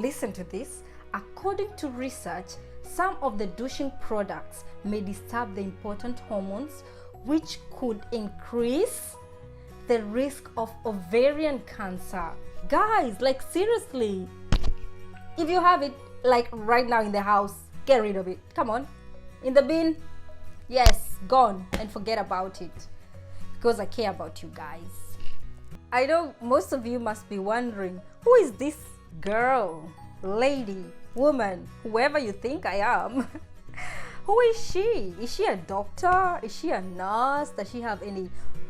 listen to this. According to research, some of the douching products may disturb the important hormones, which could increase the risk of ovarian cancer. Guys, like seriously, if you have it like right now in the house, get rid of it. Come on, in the bin. Yes, gone, and forget about it, because I care about you guys. I know most of you must be wondering, who is this girl, lady, woman, whoever you think I am? Who is she? Is she a doctor? Is she a nurse? Does she have any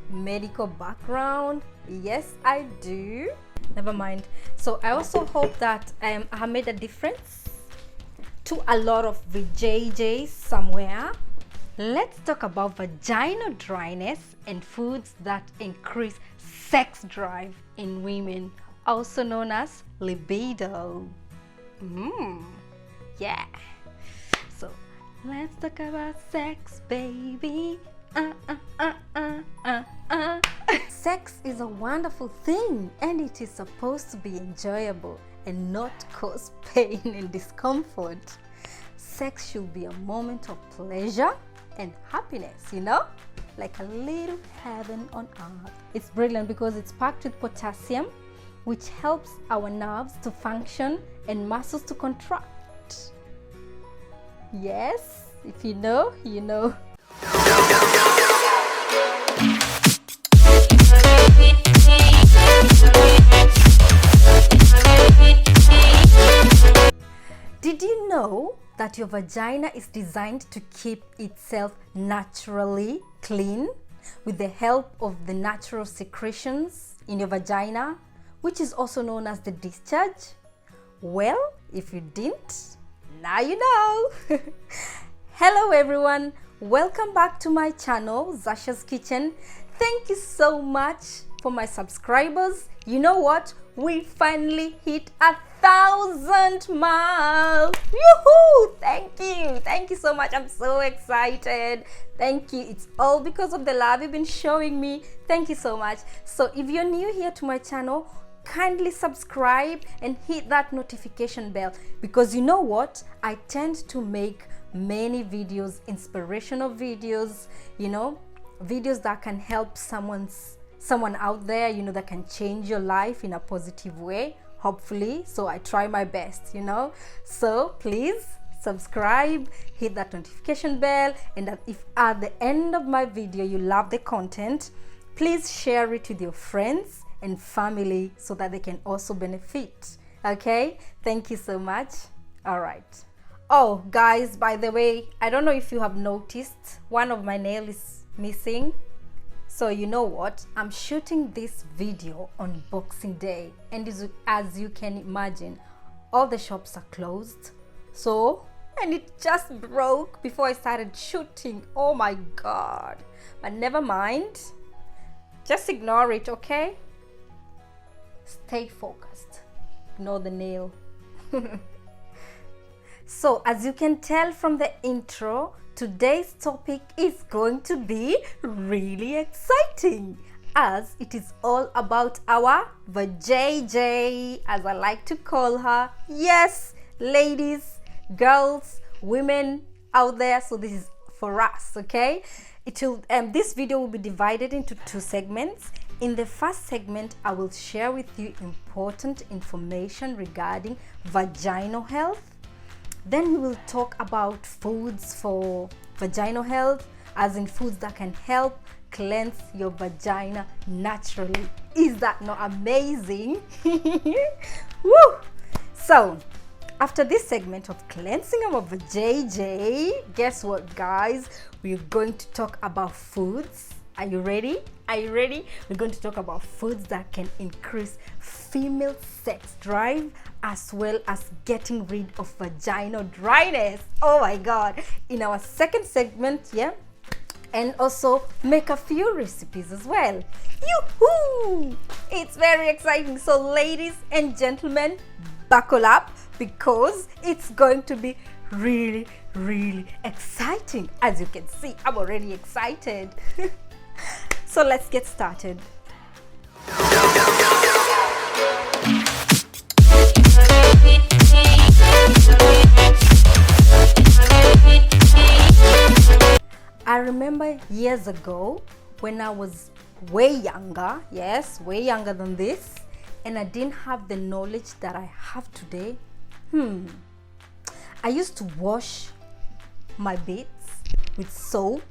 medical background? Yes, I do. Never mind. So I also hope that I have made a difference to a lot of VJJs somewhere. Let's talk about vaginal dryness and foods that increase sex drive in women, also known as libido. Yeah. So let's talk about sex, baby. Sex is a wonderful thing, and it is supposed to be enjoyable and not cause pain and discomfort. Sex should be a moment of pleasure and happiness, you know, like a little heaven on earth. It's brilliant because it's packed with potassium, which helps our nerves to function and muscles to contract. Yes, if you know, you know. Did you know that your vagina is designed to keep itself naturally clean with the help of the natural secretions in your vagina, which is also known as the discharge? Well, if you didn't, now you know. Hello everyone, welcome back to my channel, Zasha's Kitchen. Thank you so much for my subscribers. You know what? We finally hit 1,000 miles. Yoo-hoo! Thank you so much. I'm so excited. Thank you. It's all because of the love you've been showing me. Thank you so much. So if you're new here to my channel, kindly subscribe and hit that notification bell, because you know what, I tend to make many videos, inspirational videos, you know, videos that can help someone out there, you know, that can change your life in a positive way, hopefully. So I try my best, you know. So please subscribe, hit that notification bell, and that if at the end of my video you love the content, please share it with your friends and family so that they can also benefit. Okay, thank you so much. All right. Oh guys, by the way, I don't know if you have noticed, one of my nails is missing. So you know what, I'm shooting this video on Boxing Day, and as you can imagine, all the shops are closed. So, and it just broke before I started shooting. Oh my god. But never mind, just ignore it, okay? Stay focused, ignore the nail. So as you can tell from the intro, today's topic is going to be really exciting, as it is all about our VJJ, as I like to call her. Yes, ladies, girls, women out there. So this is for us, okay? This video will be divided into two segments. In the first segment, I will share with you important information regarding vaginal health. Then we will talk about foods for vaginal health, as in foods that can help cleanse your vagina naturally. Is that not amazing? Woo! So, after this segment of cleansing our vajayjay, guess what, guys? We're going to talk about foods. Are you ready? Are you ready? We're going to talk about foods that can increase female sex drive, as well as getting rid of vaginal dryness. Oh my god. In our second segment, yeah, and also make a few recipes as well. Yoo-hoo! It's very exciting. So ladies and gentlemen, buckle up, because it's going to be really, really exciting. As you can see, I'm already excited. So let's get started. remember years ago when I was way younger, yes, way younger than this, and I didn't have the knowledge that I have today. I used to wash my bits with soap,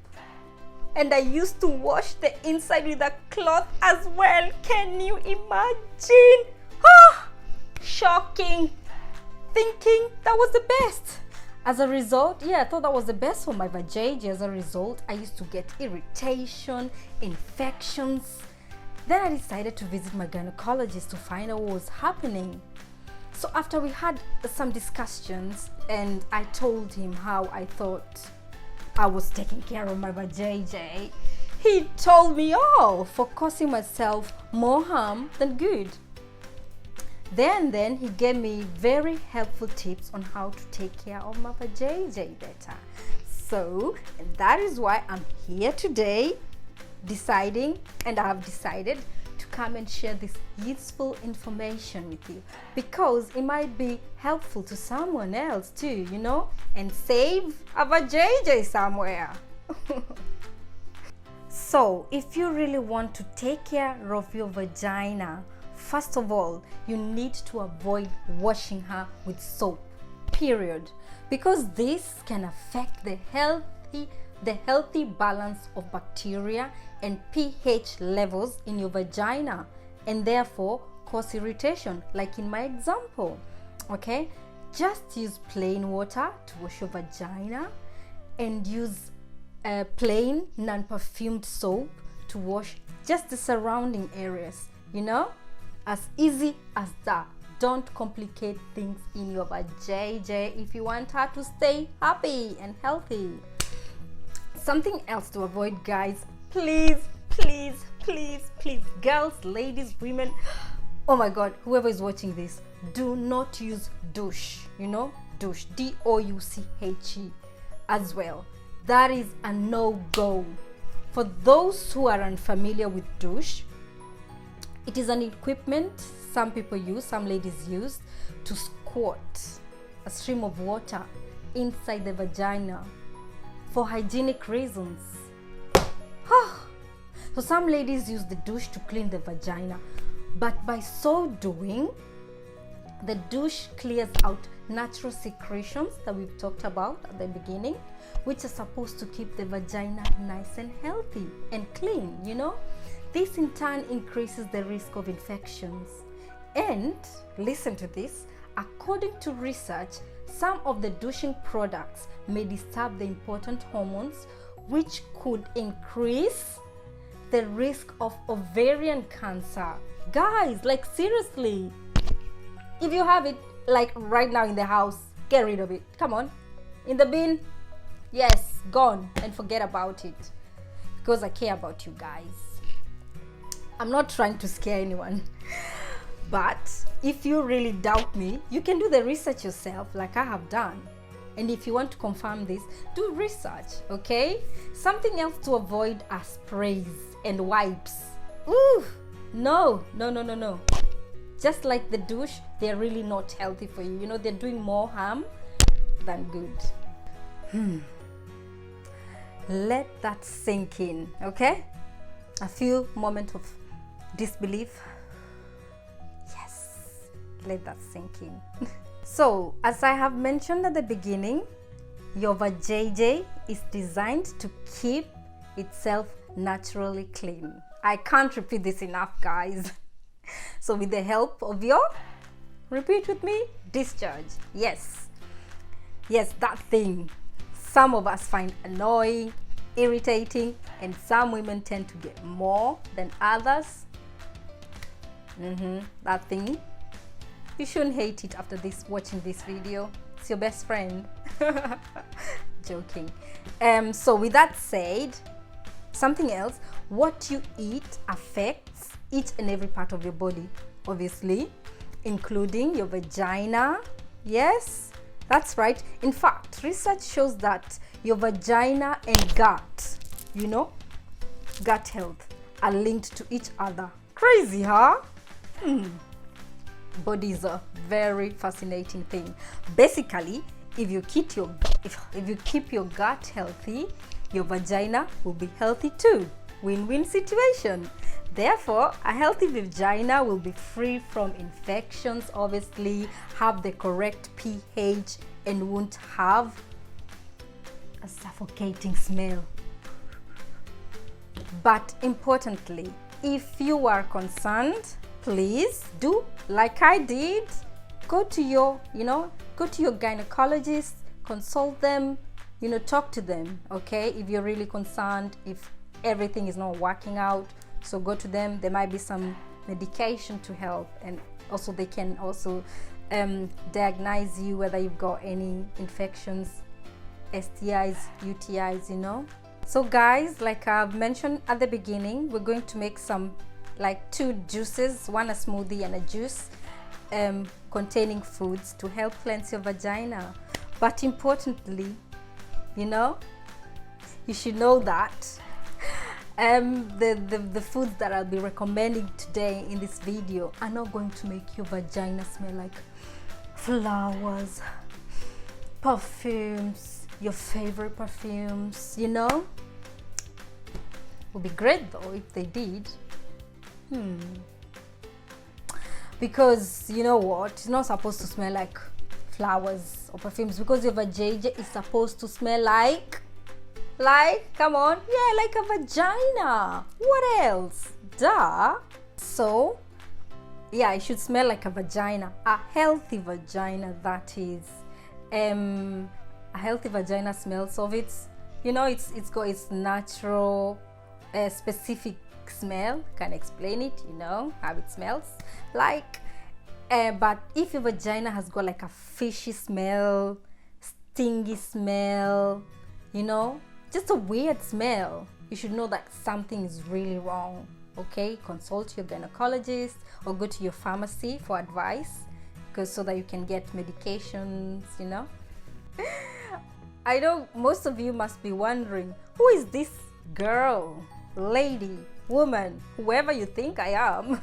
and I used to wash the inside with a cloth as well. Can you imagine? Shocking. Thinking that was the best. As a result, I thought that was the best for my vajayjay. As a result, I used to get irritation, infections. Then I decided to visit my gynecologist to find out what was happening. So after we had some discussions and I told him how I thought I was taking care of my vajayjay, he told me off for causing myself more harm than good. Then he gave me very helpful tips on how to take care of my vajayjay better. So that is why I'm here today I have decided to come and share this useful information with you, because it might be helpful to someone else too, and save a vajayjay somewhere. So if you really want to take care of your vagina, first of all, you need to avoid washing her with soap, period, because this can affect the healthy balance of bacteria and pH levels in your vagina, and therefore cause irritation, like in my example. Okay, just use plain water to wash your vagina, and use plain non-perfumed soap to wash just the surrounding areas. As easy as that. Don't complicate things in your vajayjay if you want her to stay happy and healthy. Something else to avoid, guys, please, girls, ladies, women, oh my god, whoever is watching this, do not use douche. Douche, D-O-U-C-H-E as well. That is a no-go. For those who are unfamiliar with douche, it is an equipment some ladies use to squirt a stream of water inside the vagina for hygienic reasons. So some ladies use the douche to clean the vagina, but by so doing, the douche clears out natural secretions that we've talked about at the beginning, which are supposed to keep the vagina nice and healthy and clean. This in turn increases the risk of infections. And listen to this, according to research, some of the douching products may disturb the important hormones, which could increase the risk of ovarian cancer. Guys, like seriously, if you have it like right now in the house, get rid of it. Come on, in the bin, yes, gone, and forget about it, because I care about you guys. I'm not trying to scare anyone, but if you really doubt me, you can do the research yourself like I have done. And if you want to confirm this, do research, okay? Something else to avoid are sprays and wipes. Ooh, no. Just like the douche, they're really not healthy for you. They're doing more harm than good. Let that sink in, okay? A few moments of disbelief. Yes, let that sink in. So, as I have mentioned at the beginning, your vajayjay is designed to keep itself naturally clean. I can't repeat this enough, guys. So with the help of repeat with me, discharge. Yes, that thing some of us find annoying, irritating, and some women tend to get more than others. That thing, you shouldn't hate it after watching this video. It's your best friend. Joking. So with that said, something else, what you eat affects each and every part of your body, obviously, including your vagina. Yes, that's right. In fact, research shows that your vagina and gut, gut health are linked to each other. Crazy, huh? Body is a very fascinating thing. Basically, if you keep your gut healthy, your vagina will be healthy too. Win-win situation. Therefore, a healthy vagina will be free from infections, obviously, have the correct pH, and won't have a suffocating smell. But importantly, if you are concerned, please do like I did. Go to your gynecologist, consult them, talk to them, okay? If you're really concerned, if everything is not working out, so go to them. There might be some medication to help, and also they can also diagnose you whether you've got any infections, STIs, UTIs, So guys, like I've mentioned at the beginning, we're going to make some like 2 juices, one a smoothie and a juice, containing foods to help cleanse your vagina. But importantly, you should know that the foods that I'll be recommending today in this video are not going to make your vagina smell like flowers, perfumes, your favorite perfumes, Would be great though if they did. Because you know what, it's not supposed to smell like flowers or perfumes, because your vajayjay is supposed to smell like, come on, yeah, like a vagina. What else? Duh. So yeah, it should smell like a vagina, a healthy vagina, that is. A healthy vagina smells of its, it's got its natural specific smell. Can explain it, how it smells like. But if your vagina has got like a fishy smell, stingy smell, just a weird smell, you should know that something is really wrong. Okay, consult your gynecologist or go to your pharmacy for advice, because so that you can get medications. I know most of you must be wondering, who is this girl, lady, woman, whoever you think I am?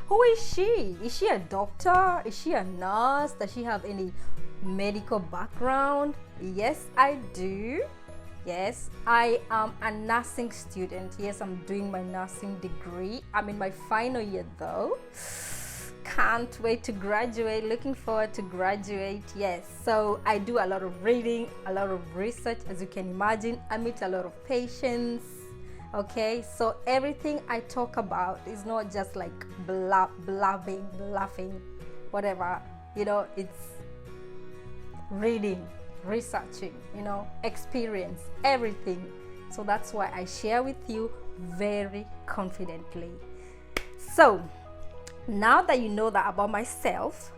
Who is she? Is she a doctor? Is she a nurse? Does she have any medical background? Yes, I do. Yes, I am a nursing student. Yes, I'm doing my nursing degree. I'm in my final year though. Can't wait to graduate. Looking forward to graduate. Yes, so I do a lot of reading, a lot of research, as you can imagine. I meet a lot of patients. Okay, so everything I talk about is not just like bluffing, whatever. It's reading, researching, experience, everything. So that's why I share with you very confidently. So now that you know that about myself,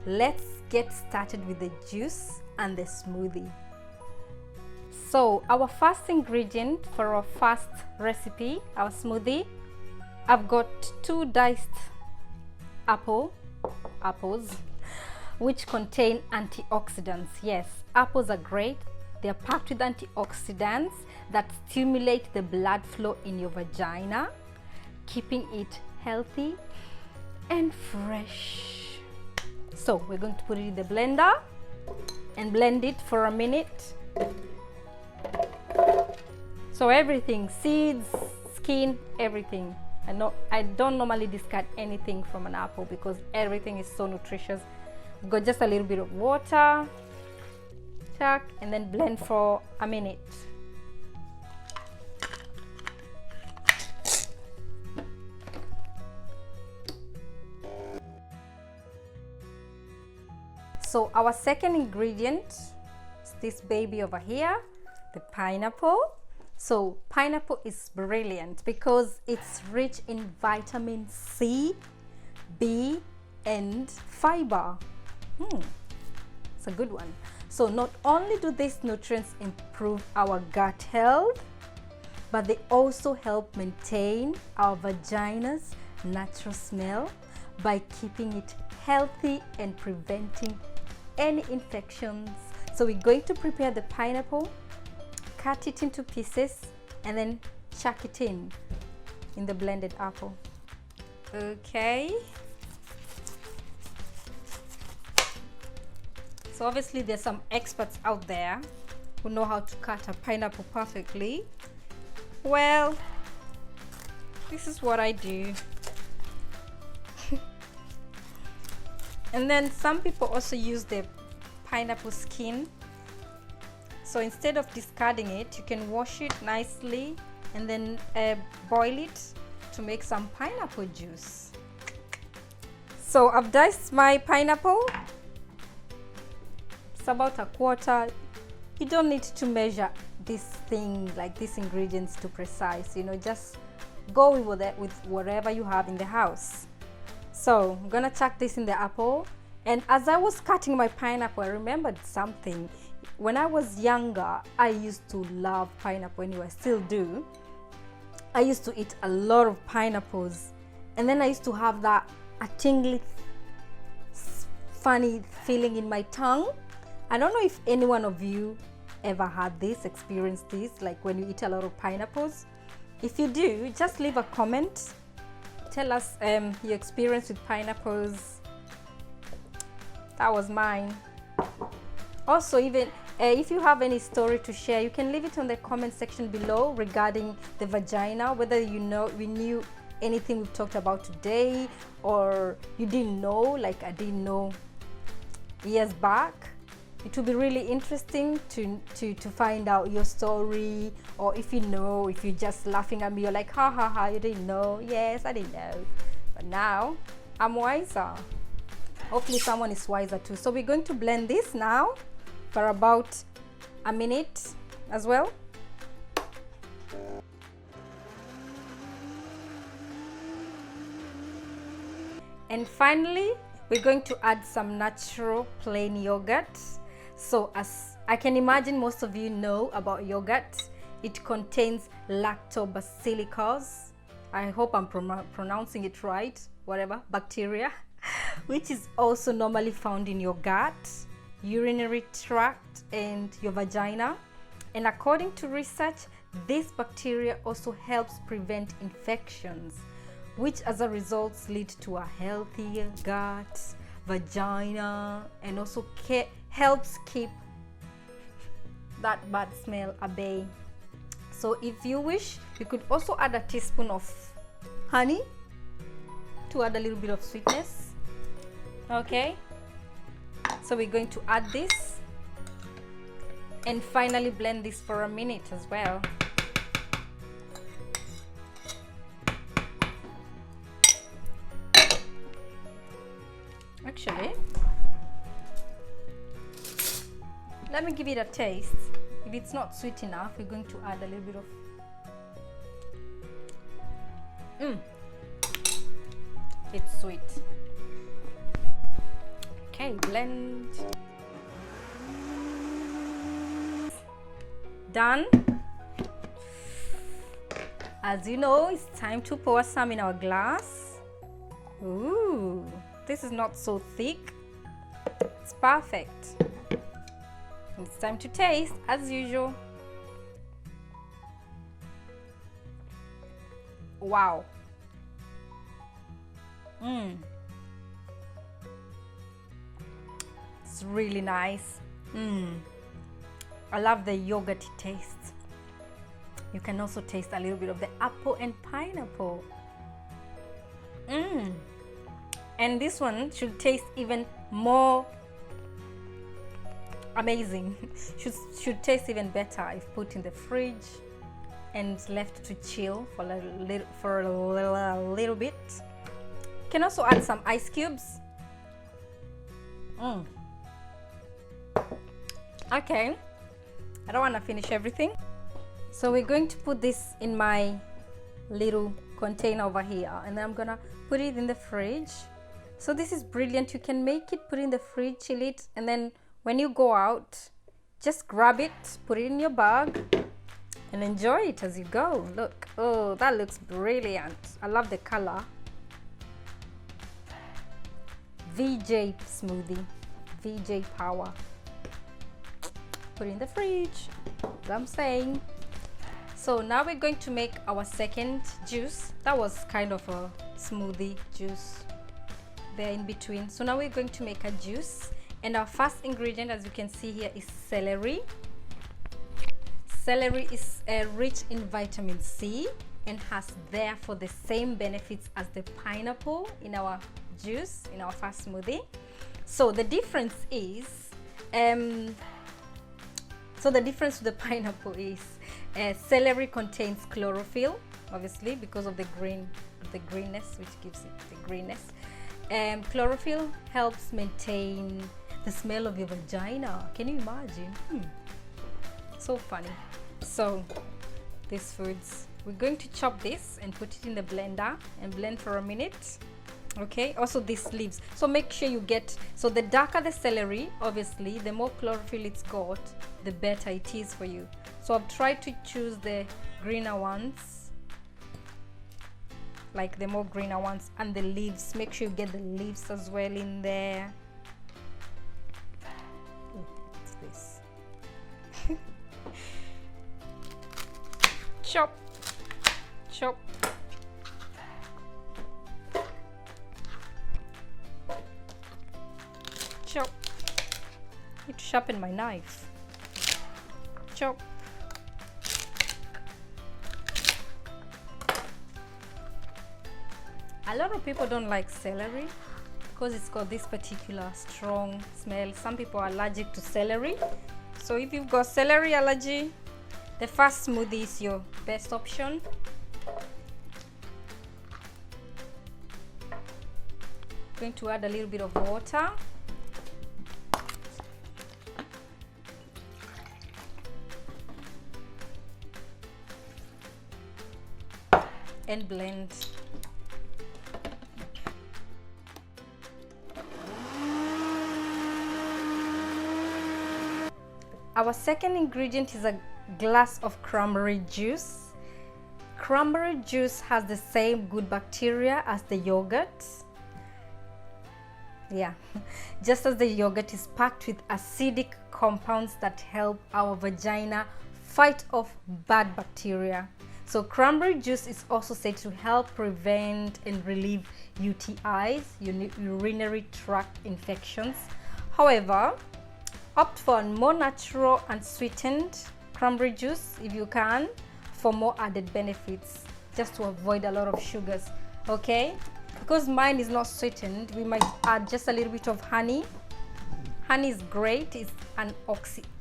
let's get started with the juice and the smoothie. So our first ingredient for our first recipe, our smoothie, I've got 2 diced apples, which contain antioxidants. Yes, apples are great. They are packed with antioxidants that stimulate the blood flow in your vagina, keeping it healthy and fresh. So we're going to put it in the blender and blend it for a minute. So everything, seeds, skin, everything. I don't normally discard anything from an apple because everything is so nutritious. We've got just a little bit of water, and then blend for a minute. So our second ingredient is this baby over here, the pineapple. So pineapple is brilliant because it's rich in vitamin C, B, and fiber. It's a good one. So not only do these nutrients improve our gut health, but they also help maintain our vagina's natural smell by keeping it healthy and preventing any infections. So we're going to prepare the pineapple, cut it into pieces, and then chuck it in the blended apple. Okay. So obviously there's some experts out there who know how to cut a pineapple perfectly. Well, this is what I do. And then some people also use the pineapple skin. So instead of discarding it, you can wash it nicely and then boil it to make some pineapple juice. So I've diced my pineapple. It's about a quarter. You don't need to measure this thing, like these ingredients, too precise. You know, just go with it with whatever you have in the house. So I'm gonna chuck this in the apple. And as I was cutting my pineapple, I remembered something. When I was younger, I used to love pineapple. Anyway, I still do. I used to eat a lot of pineapples, and then I used to have a tingly, funny feeling in my tongue. I don't know if any one of you ever had this, experienced this, like when you eat a lot of pineapples. If you do, just leave a comment. Tell us your experience with pineapples. That was mine. Also, even if you have any story to share, you can leave it on the comment section below regarding the vagina, whether you knew anything we've talked about today, or you didn't know, like I didn't know years back. It will be really interesting to find out your story, or if you know, if you're just laughing at me, you're like, ha ha ha, you didn't know. Yes, I didn't know, but now I'm wiser. Hopefully someone is wiser too. So we're going to blend this now for about a minute as well. And finally, we're going to add some natural plain yogurt. So as I can imagine most of you know about yogurt, it contains lactobacillus. I hope I'm pronouncing it right, whatever, bacteria, which is also normally found in your gut, urinary tract, and your vagina. And according to research, this bacteria also helps prevent infections, which as a result lead to a healthier gut, vagina, and also helps keep that bad smell at bay. So if you wish, you could also add a teaspoon of honey to add a little bit of sweetness. Okay, so we're going to add this and finally blend this for a minute as well. Actually, let me give it a taste. If it's not sweet enough, we're going to add a little bit of it's sweet. Okay, blend. Done. As you know, it's time to pour some in our glass. Ooh, this is not so thick. It's perfect. It's time to taste as usual. Wow. It's really nice. I love the yogurty taste. You can also taste a little bit of the apple and pineapple. And this one should taste even more amazing. should taste even better if put in the fridge and left to chill for a little bit. You can also add some ice cubes. Okay, I don't want to finish everything, so we're going to put this in my little container over here, and then I'm gonna put it in the fridge. So this is brilliant. You can make it, put it in the fridge, chill it, and then when you go out, just grab it, put it in your bag, and enjoy it as you go. Look, oh, that looks brilliant. I love the color. VJ smoothie, VJ power. Put it in the fridge, what I'm saying. So now we're going to make our second juice. That was kind of a smoothie juice there in between. So now we're going to make a juice, and our first ingredient, as you can see here, is celery. Celery is rich in vitamin C and has therefore the same benefits as the pineapple in our juice, in our fast smoothie. So the difference is, with the pineapple is celery contains chlorophyll, obviously because of the greenness, which gives it the greenness. Chlorophyll helps maintain the smell of your vagina. Can you imagine? So funny. So these foods, we're going to chop this and put it in the blender and blend for a minute. Okay, also these leaves, so make sure you get, so the darker the celery, obviously the more chlorophyll it's got, the better it is for you. So I've tried to choose the greener ones, like the more greener ones, and the leaves, make sure you get the leaves as well in there. What's this? Chop, chop. Chop. Need to sharpen my knife. Chop. A lot of people don't like celery because it's got this particular strong smell. Some people are allergic to celery. So if you've got celery allergy, the fast smoothie is your best option. Going to add a little bit of water. And blend. Our second ingredient is a glass of cranberry juice. Cranberry juice has the same good bacteria as the yogurt. Yeah, just as the yogurt is packed with acidic compounds that help our vagina fight off bad bacteria. So cranberry juice is also said to help prevent and relieve UTIs, urinary tract infections. However, opt for a more natural and sweetened cranberry juice if you can, for more added benefits, just to avoid a lot of sugars. Okay, because mine is not sweetened, we might add just a little bit of honey. Honey is great, it's an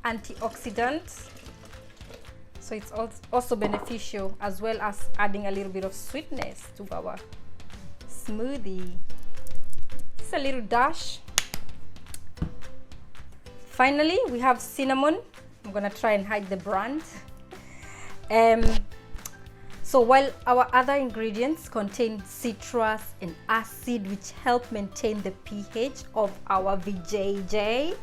antioxidant. So it's also beneficial, as well as adding a little bit of sweetness to our smoothie. Just a little dash. Finally, we have cinnamon. I'm gonna try and hide the brand. So while our other ingredients contain citrus and acid, which help maintain the pH of our VJJ,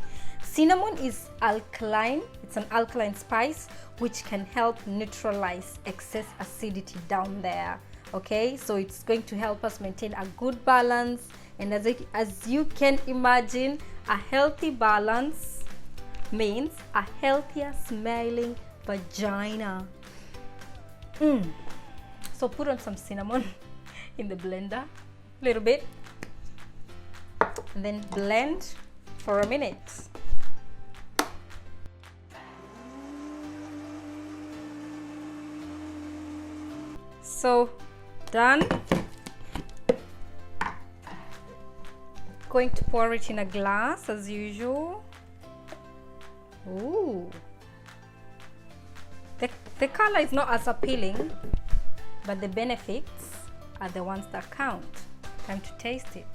cinnamon is alkaline. It's an alkaline spice which can help neutralize excess acidity down there. Okay, so it's going to help us maintain a good balance, and as you can imagine, a healthy balance means a healthier smelling vagina. So put on some cinnamon in the blender, a little bit, and then blend for a minute. So done. Going to pour it in a glass as usual. Ooh, the color is not as appealing, but the benefits are the ones that count. Time to taste it.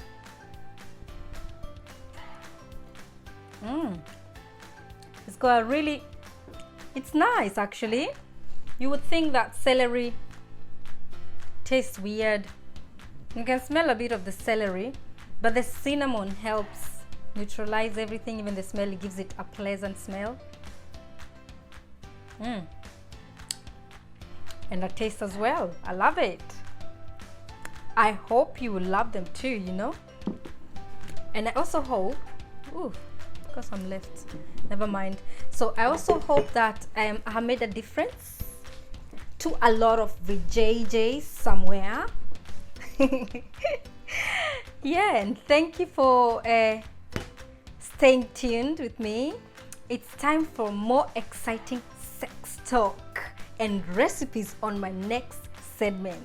It's got a really, it's nice actually. You would think that celery tastes weird. You can smell a bit of the celery, but the cinnamon helps neutralize everything, even the smell. It gives it a pleasant smell. And a taste as well. I love it. I hope you will love them too, you know. And I also hope, because I'm left, never mind. So I also hope that I have made a difference to a lot of VJJs somewhere. Yeah, and thank you for staying tuned with me. It's time for more exciting sex talk and recipes on my next segment.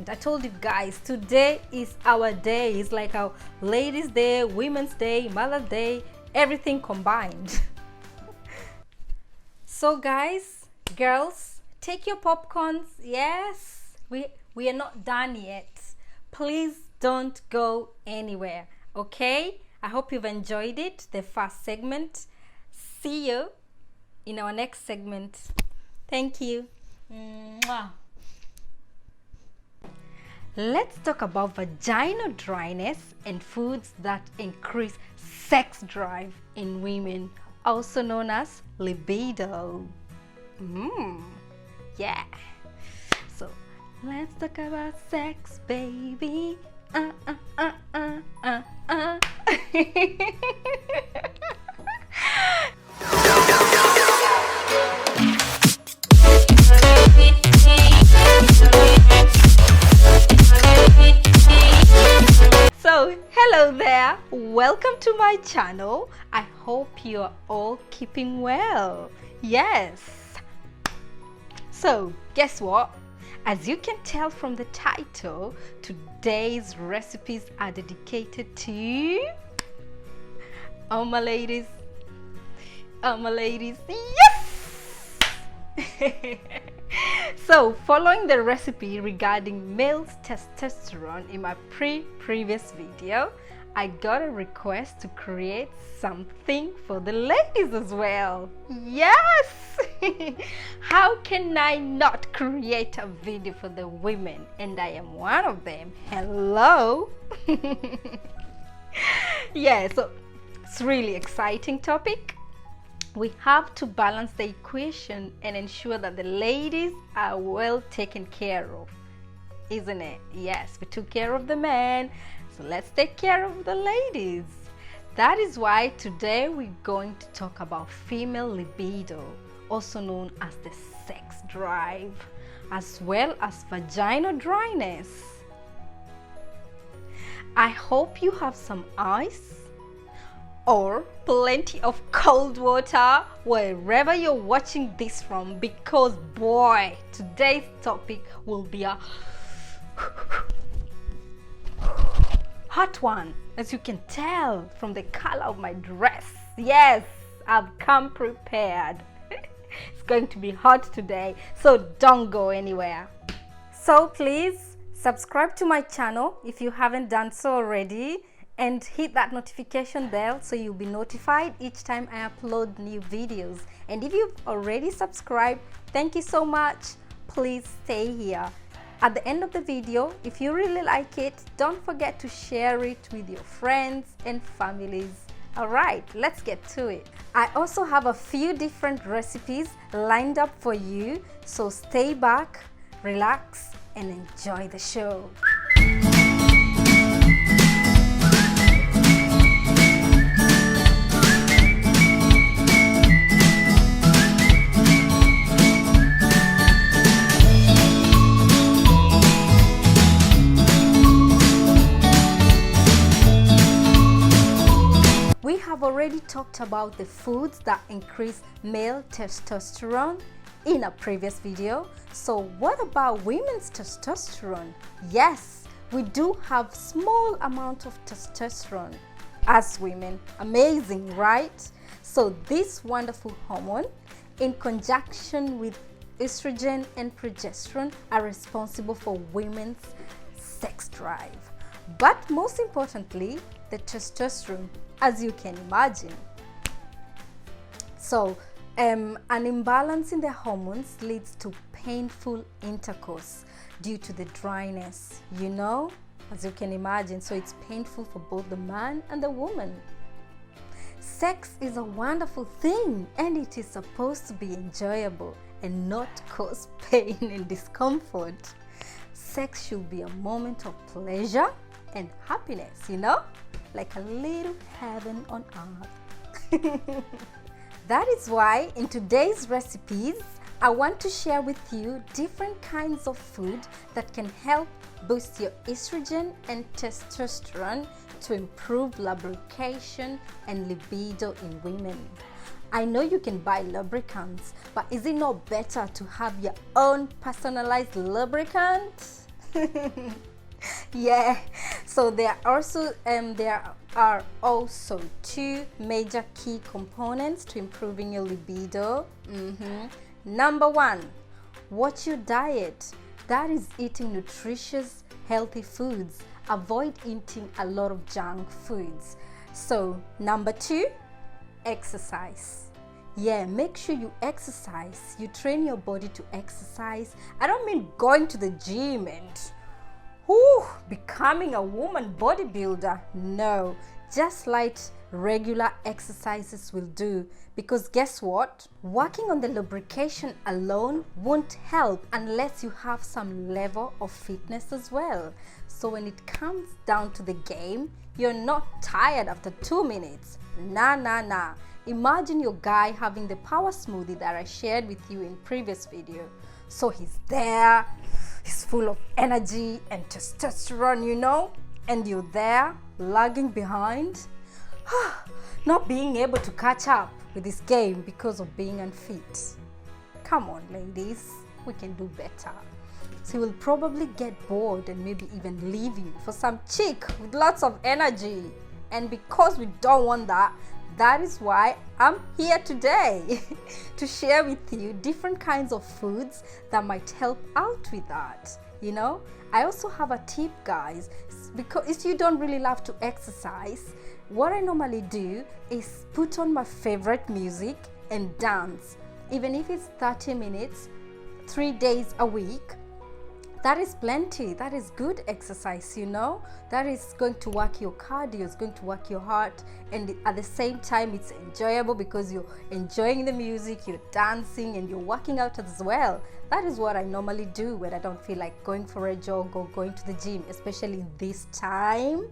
I told you guys, today is our day. It's like our Ladies' Day, Women's Day, Mother's Day, everything combined. So guys, girls, take your popcorns. Yes, we are not done yet. Please don't go anywhere, okay? I hope you've enjoyed it, the first segment. See you in our next segment. Thank you. Mwah. Let's talk about vaginal dryness and foods that increase sex drive in women, also known as libido. Yeah. So let's talk about sex, baby. So hello there, welcome to my channel. I hope you are all keeping well. Yes. So guess what? As you can tell from the title, today's recipes are dedicated to my ladies. Yes. So following the recipe regarding male testosterone in my previous video, I got a request to create something for the ladies as well. Yes. How can I not create a video for the women? And I am one of them. Hello. Yeah, so it's really exciting topic. We have to balance the equation and ensure that the ladies are well taken care of, isn't it? Yes, we took care of the men, so let's take care of the ladies. That is why today we're going to talk about female libido, also known as the sex drive, as well as vaginal dryness. I hope you have some ice or plenty of cold water wherever you're watching this from, because boy, today's topic will be a hot one, as you can tell from the color of my dress. Yes, I've come prepared. It's going to be hot today, so don't go anywhere. So please subscribe to my channel if you haven't done so already, and hit that notification bell so you'll be notified each time I upload new videos. And if you've already subscribed, thank you so much. Please stay here. At the end of the video, if you really like it, don't forget to share it with your friends and families. Alright, let's get to it. I also have a few different recipes lined up for you, so stay back, relax, and enjoy the show. We have already talked about the foods that increase male testosterone in a previous video. So what about women's testosterone? Yes, we do have small amount of testosterone as women. Amazing, right? So this wonderful hormone, in conjunction with estrogen and progesterone, are responsible for women's sex drive. But most importantly, the testosterone, as you can imagine. So an imbalance in the hormones leads to painful intercourse due to the dryness, as you can imagine. So it's painful for both the man and the woman. Sex is a wonderful thing, and it is supposed to be enjoyable and not cause pain and discomfort. Sex should be a moment of pleasure and happiness, like a little heaven on earth. That is why in today's recipes, I want to share with you different kinds of food that can help boost your estrogen and testosterone to improve lubrication and libido in women. I know you can buy lubricants, but is it not better to have your own personalized lubricant? Yeah, so there are also two major key components to improving your libido. Number one, watch your diet. That is eating nutritious, healthy foods. Avoid eating a lot of junk foods. So number two, exercise. Yeah, make sure you exercise. You train your body to exercise. I don't mean going to the gym and becoming a woman bodybuilder. No, just light regular exercises will do, because guess what? Working on the lubrication alone won't help unless you have some level of fitness as well. So when it comes down to the game, you're not tired after 2 minutes. Nah. Imagine your guy having the power smoothie that I shared with you in previous video. So he's there, he's full of energy and testosterone, and you're there lagging behind, not being able to catch up with this game because of being unfit. Come on, ladies, we can do better. So he will probably get bored and maybe even leave you for some chick with lots of energy. And because we don't want that, that is why I'm here today to share with you different kinds of foods that might help out with that. I also have a tip, guys, because if you don't really love to exercise, what I normally do is put on my favorite music and dance. Even if it's 30 minutes, 3 days a week, that is plenty. That is good exercise, that is going to work your cardio, it's going to work your heart, and at the same time it's enjoyable because you're enjoying the music, you're dancing, and you're working out as well. That is what I normally do when I don't feel like going for a jog or going to the gym, especially this time.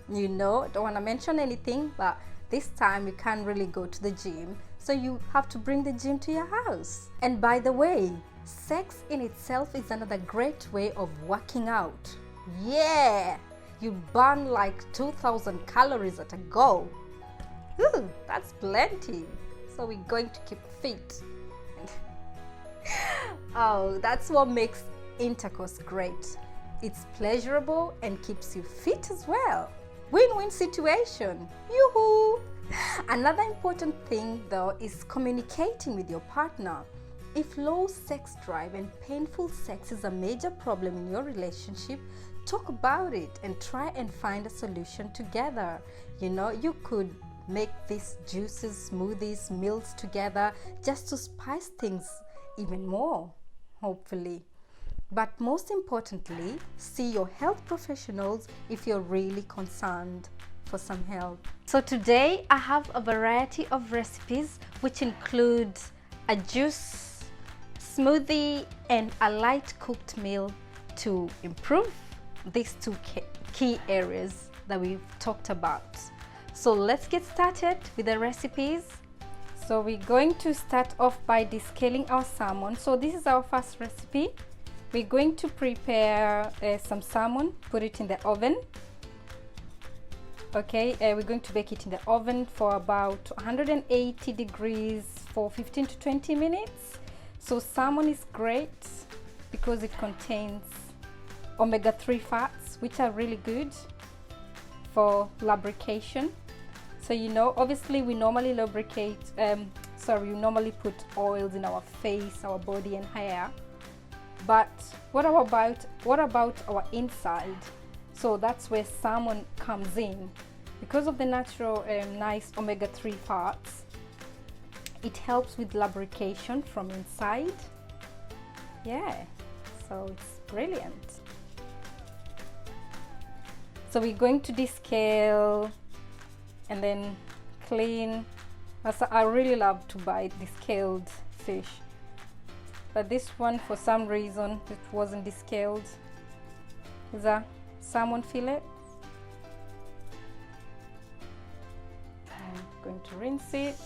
Don't want to mention anything, but this time you can't really go to the gym, so you have to bring the gym to your house. And by the way, sex in itself is another great way of working out. Yeah, you burn like 2,000 calories at a go. Ooh, that's plenty. So we're going to keep fit. Oh, that's what makes intercourse great. It's pleasurable and keeps you fit as well. Win-win situation. Yoo-hoo! Another important thing though is communicating with your partner. If low sex drive and painful sex is a major problem in your relationship, talk about it and try and find a solution together. You could make these juices, smoothies, meals together just to spice things even more, hopefully. But most importantly, see your health professionals if you're really concerned for some help. So today I have a variety of recipes which include a juice, smoothie, and a light cooked meal to improve these two key areas that we've talked about. So let's get started with the recipes. So we're going to start off by descaling our salmon. So this is our first recipe. We're going to prepare some salmon, put it in the oven. Okay, we're going to bake it in the oven for about 180 degrees for 15 to 20 minutes. So salmon is great because it contains omega-3 fats, which are really good for lubrication. So obviously we normally lubricate, we normally put oils in our face, our body and hair. But what about our inside? So that's where salmon comes in. Because of the natural nice omega-3 fats, it helps with lubrication from inside. Yeah, so it's brilliant. So we're going to descale and then clean. I really love to buy descaled fish, but this one for some reason it wasn't descaled. It's a salmon fillet. I'm going to rinse it.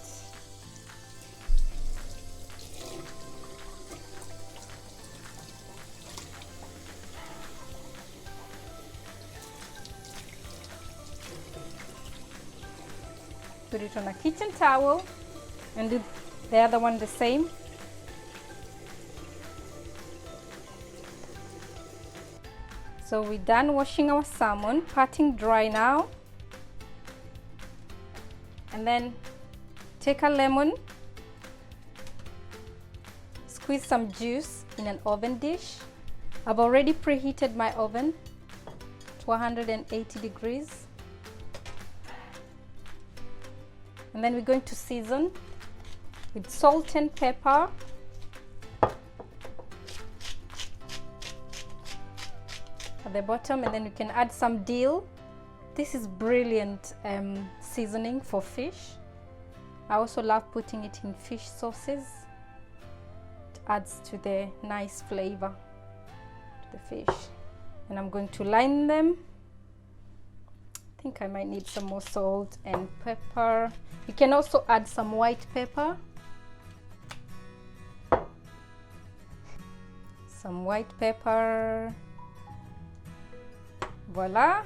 Put it on a kitchen towel and do the other one the same. So we're done washing our salmon, patting dry now. And then take a lemon, squeeze some juice in an oven dish. I've already preheated my oven to 180 degrees. And then we're going to season with salt and pepper. At the bottom, and then you can add some dill. This is brilliant seasoning for fish. I also love putting it in fish sauces. It adds to the nice flavor to the fish. And I'm going to line them. I think I might need some more salt and pepper. You can also add some white pepper. Some white pepper. Voila.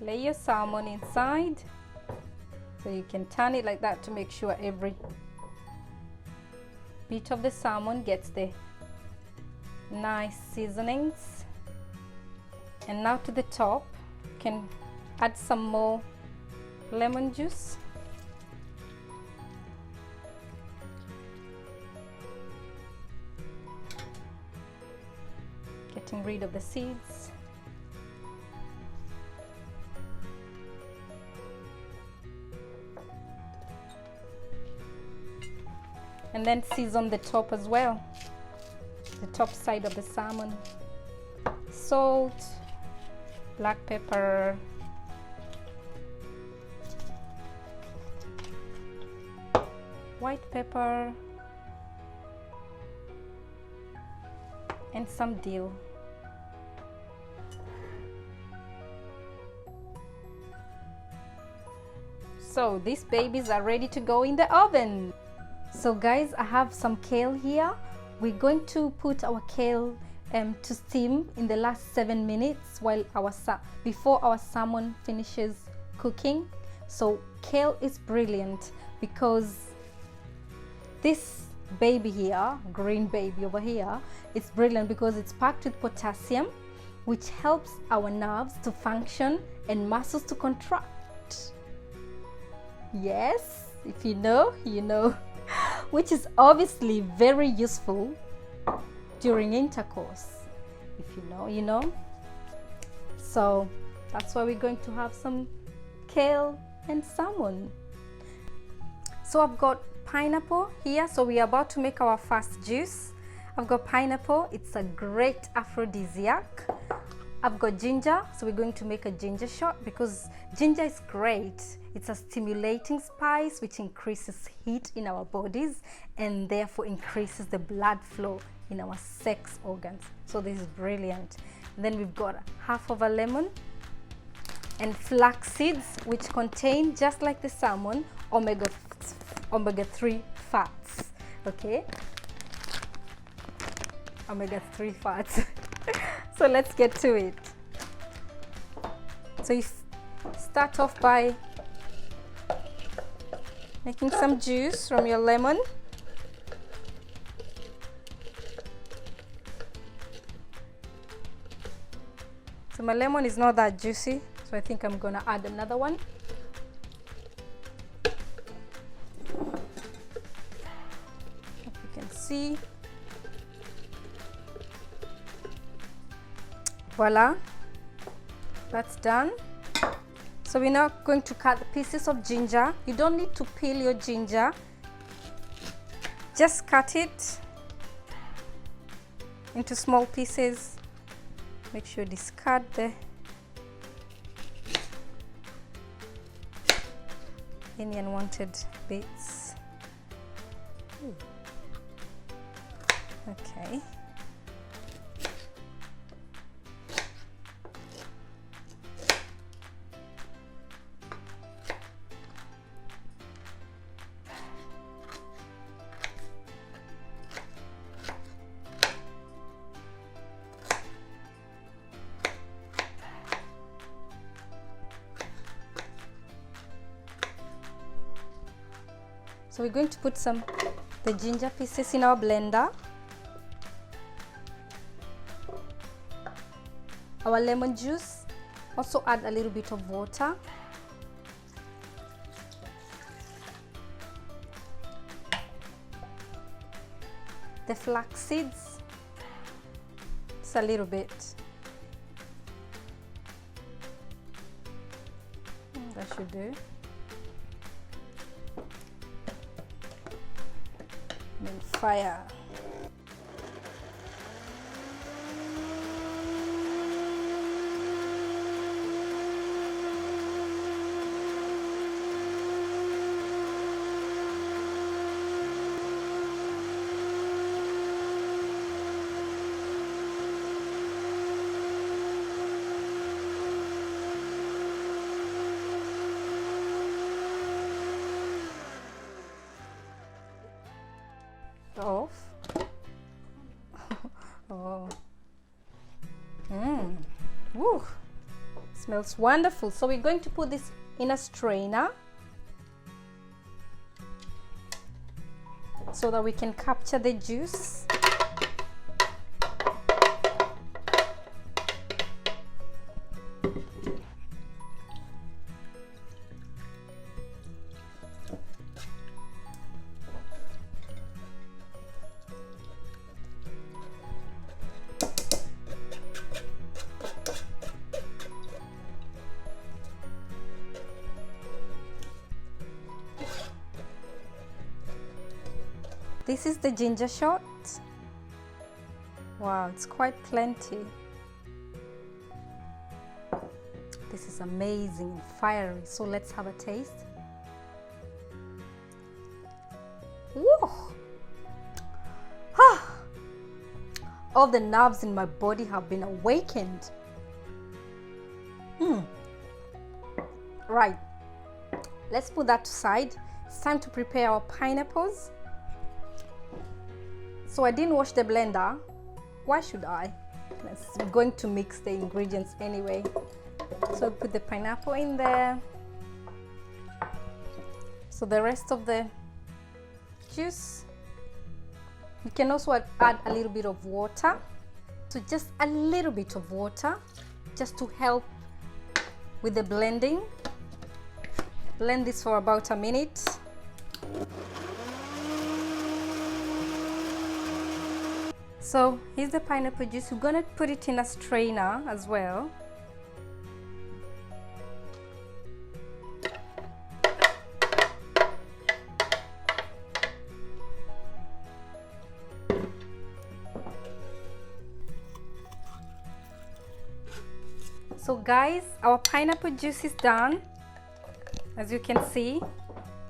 Lay your salmon inside. So you can turn it like that to make sure every bit of the salmon gets the nice seasonings. And now to the top, you can add some more lemon juice. Getting rid of the seeds. And then season the top as well, the top side of the salmon. Salt, black pepper, white pepper, and some dill. So these babies are ready to go in the oven. So guys, I have some kale here. We're going to put our kale to steam in the last 7 minutes while before our salmon finishes cooking. So kale is brilliant because this baby here, green baby over here, it's brilliant because it's packed with potassium, which helps our nerves to function and muscles to contract. Yes, if you know, you know. Which is obviously very useful during intercourse. If you know, you know. So that's why we're going to have some kale and salmon. So I've got pineapple here. So we are about to make our first juice. I've got pineapple. It's a great aphrodisiac. I've got ginger, so we're going to make a ginger shot because ginger is great. It's a stimulating spice which increases heat in our bodies and therefore increases the blood flow in our sex organs. So this is brilliant. And then we've got half of a lemon and flax seeds, which contain, just like the salmon, omega-3 fats. Okay, omega-3 fats. So let's get to it. So you start off by making some juice from your lemon. So my lemon is not that juicy, so I think I'm gonna add another one. If you can see. Voila, that's done. So we're now going to cut the pieces of ginger. You don't need to peel your ginger. Just cut it into small pieces. Make sure you discard any unwanted bits. Okay. So we're going to put the ginger pieces in our blender. Our lemon juice, also add a little bit of water. The flax seeds, just a little bit. That should do. And fire. Off. Oh. Woo. Smells wonderful. So we're going to put this in a strainer so that we can capture the juice. This is the ginger shot. Wow, it's quite plenty. This is amazing and fiery. So let's have a taste. Woo! Ah! All the nerves in my body have been awakened. Right, let's put that aside. It's time to prepare our pineapples. So I didn't wash the blender. Why should I? I'm going to mix the ingredients anyway. So put the pineapple in there. So the rest of the juice. You can also add a little bit of water. So just a little bit of water, just to help with the blending. Blend this for about a minute. So here's the pineapple juice. We're gonna put it in a strainer as well. So guys, our pineapple juice is done, as you can see.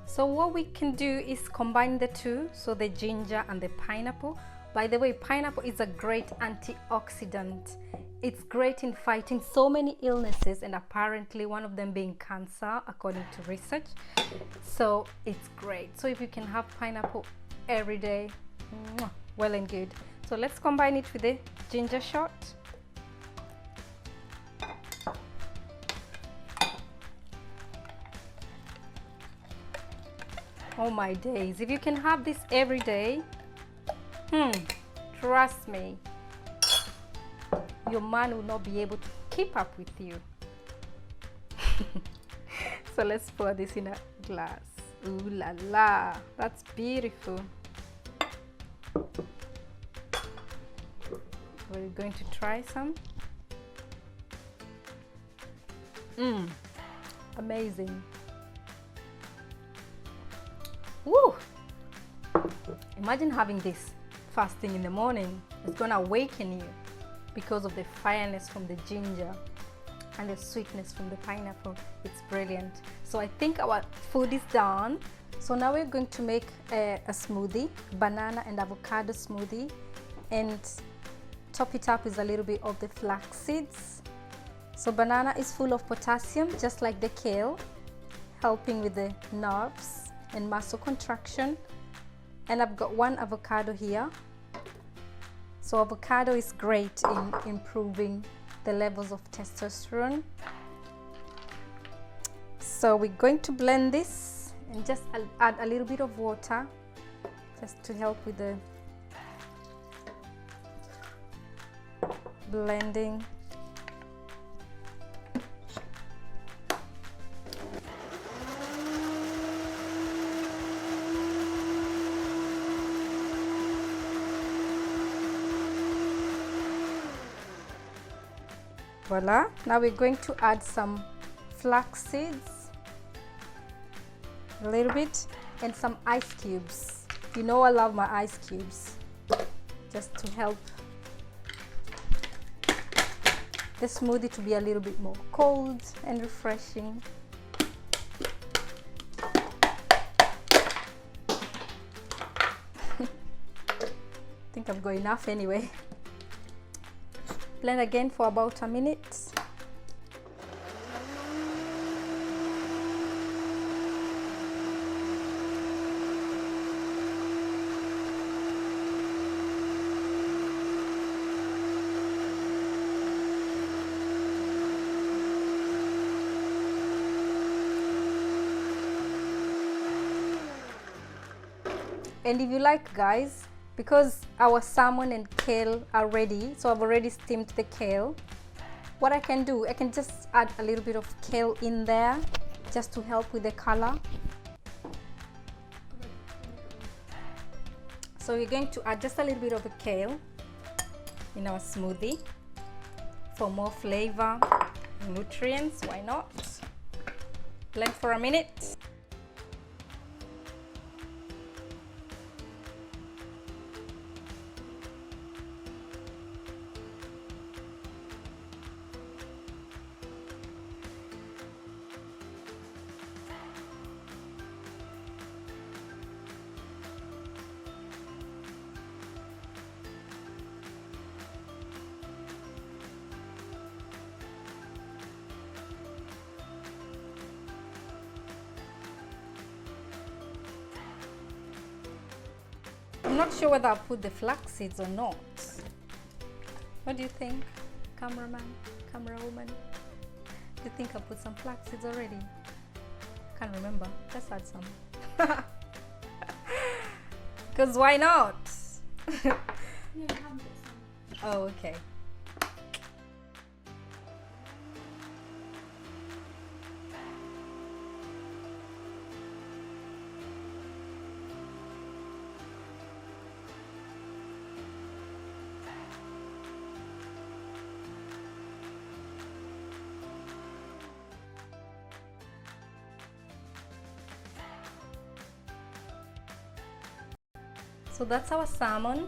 So what we can do is combine the two, so the ginger and the pineapple. By the way, pineapple is a great antioxidant. It's great in fighting so many illnesses, and apparently one of them being cancer, according to research. So it's great. So if you can have pineapple every day, well and good. So let's combine it with the ginger shot. Oh my days, if you can have this every day, trust me, your man will not be able to keep up with you. So let's pour this in a glass. Ooh la la, that's beautiful. We're going to try some. Amazing. Woo! Imagine having this first thing in the morning. It's gonna awaken you because of the fireness from the ginger and the sweetness from the pineapple. It's brilliant. So I think our food is done. So now we're going to make a smoothie, banana and avocado smoothie, and top it up with a little bit of the flax seeds. So banana is full of potassium, just like the kale, helping with the nerves and muscle contraction. And I've got one avocado here. So avocado is great in improving the levels of testosterone. So we're going to blend this And just add a little bit of water just to help with the blending. Voila, now we're going to add some flax seeds, a little bit, and some ice cubes. You know I love my ice cubes, just to help the smoothie to be a little bit more cold and refreshing. I think I've got enough anyway. Blend again for about a minute. And if you like, guys, because our salmon and kale are ready, so I've already steamed the kale, what I can do, I can just add a little bit of kale in there just to help with the color. So we're going to add just a little bit of the kale in our smoothie for more flavor and nutrients. Why not? Blend for a minute. I'm not sure whether I'll put the flax seeds or not. What do you think, cameraman, camera woman? Do you think I put some flax seeds already? Can't remember. Let's add some. Because why not? Yeah, you have got some. Oh, okay. So that's our salmon.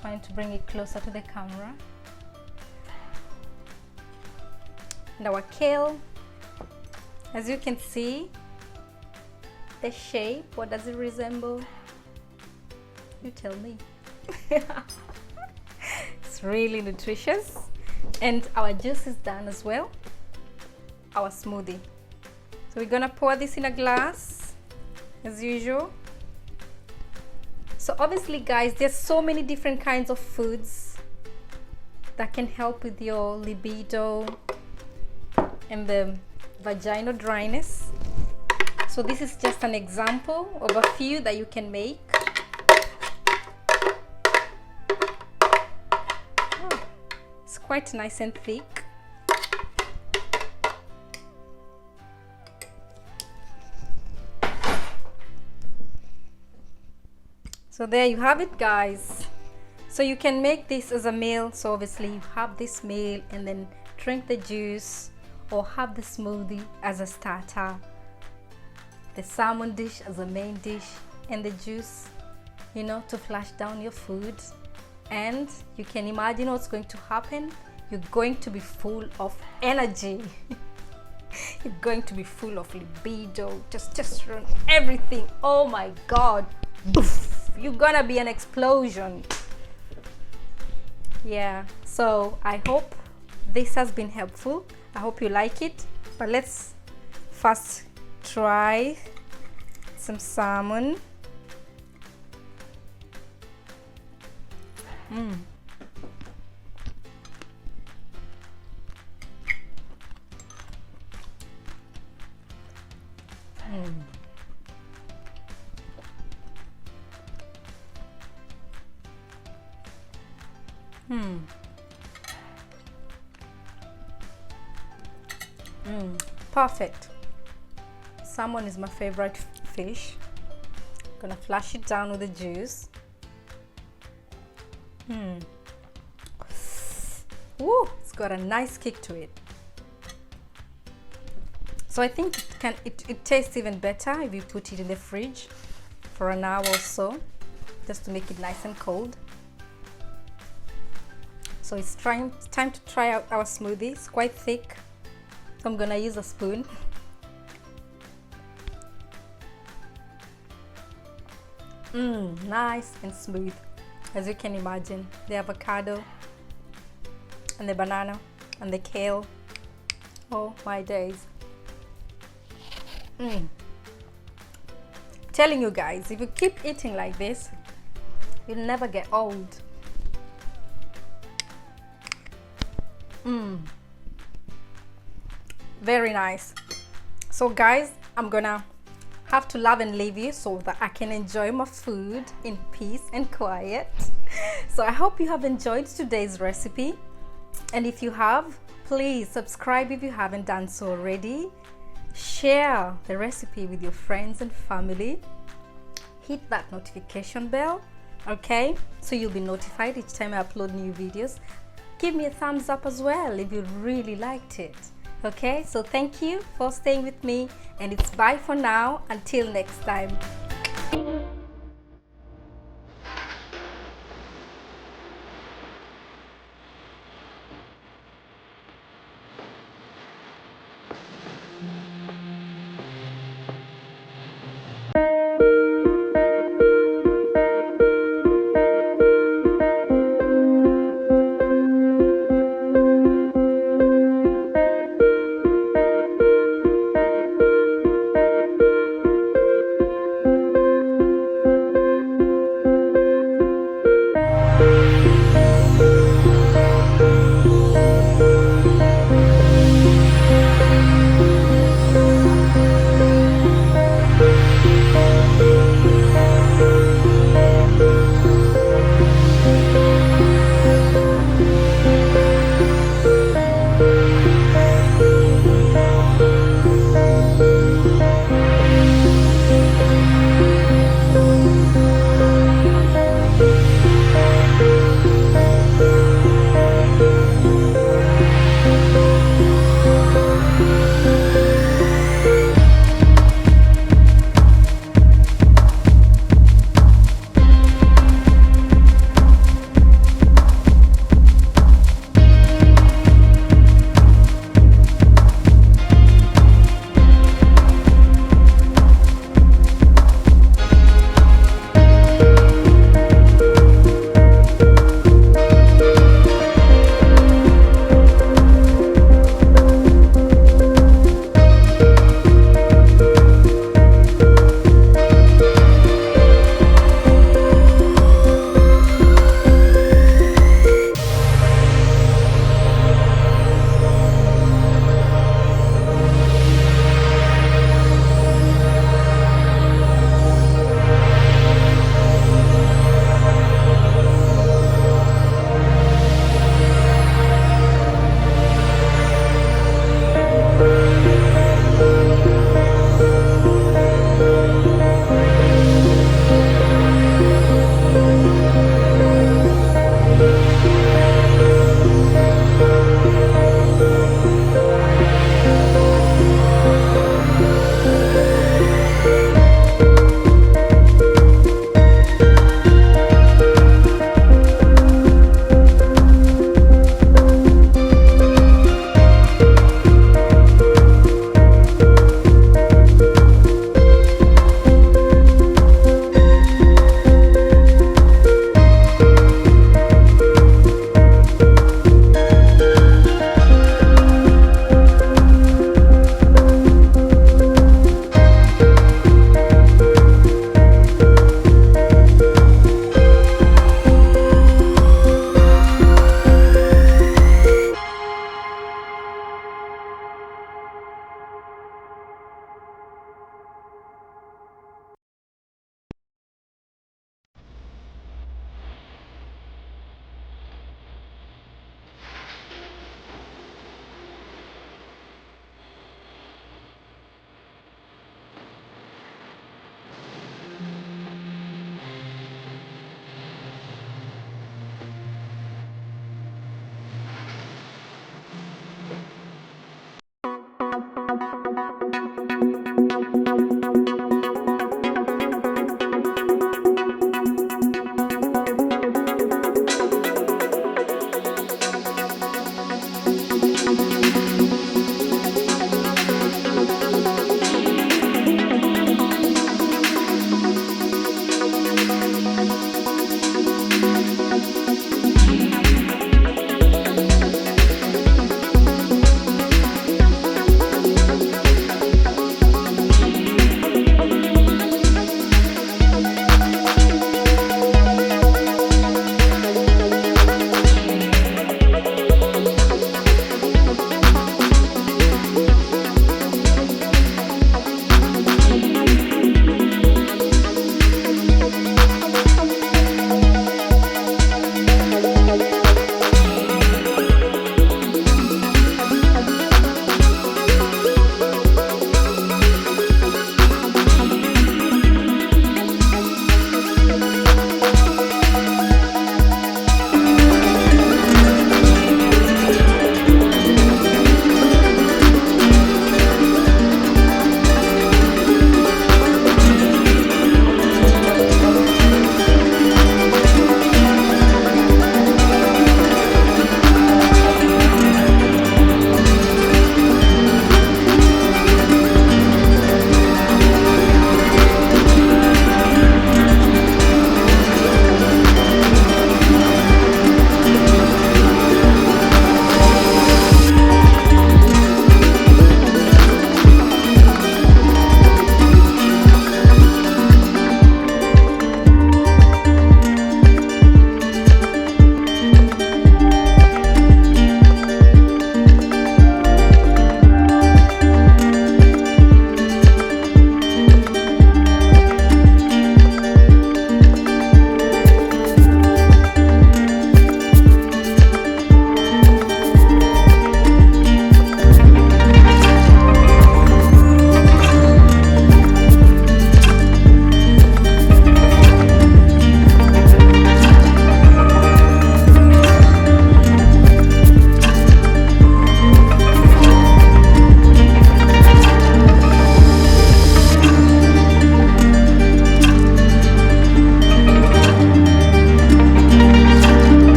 Trying to bring it closer to the camera. And our kale. As you can see, the shape, what does it resemble? You tell me. It's really nutritious. And our juice is done as well. Our smoothie. So we're gonna pour this in a glass, as usual. So obviously, guys, there's so many different kinds of foods that can help with your libido and the vaginal dryness. So this is just an example of a few that you can make. Oh, it's quite nice and thick. So there you have it, guys. So you can make this as a meal. So obviously you have this meal and then drink the juice, or have the smoothie as a starter, the salmon dish as a main dish, and the juice, you know, to flush down your food. And you can imagine what's going to happen. You're going to be full of energy. You're going to be full of libido, testosterone, everything. Oh my God. Boof. You're gonna be an explosion. Yeah, so I hope this has been helpful. I hope you like it. But let's first try some salmon. Perfect. Salmon is my favorite fish. Gonna flush it down with the juice. Woo, it's got a nice kick to it. So I think it tastes even better if you put it in the fridge for an hour or so, just to make it nice and cold. So it's time to try out our smoothie. It's quite thick, so I'm gonna use a spoon. Nice and smooth, as you can imagine. The avocado and the banana and the kale. Oh my days. Telling you guys, if you keep eating like this, you'll never get old. Very nice. So guys, I'm gonna have to love and leave you so that I can enjoy my food in peace and quiet. So I hope you have enjoyed today's recipe, and if you have, please subscribe if you haven't done so already. Share the recipe with your friends and family. Hit that notification bell, okay, so you'll be notified each time I upload new videos. Give me a thumbs up as well if you really liked it. Okay, so thank you for staying with me, and it's bye for now until next time.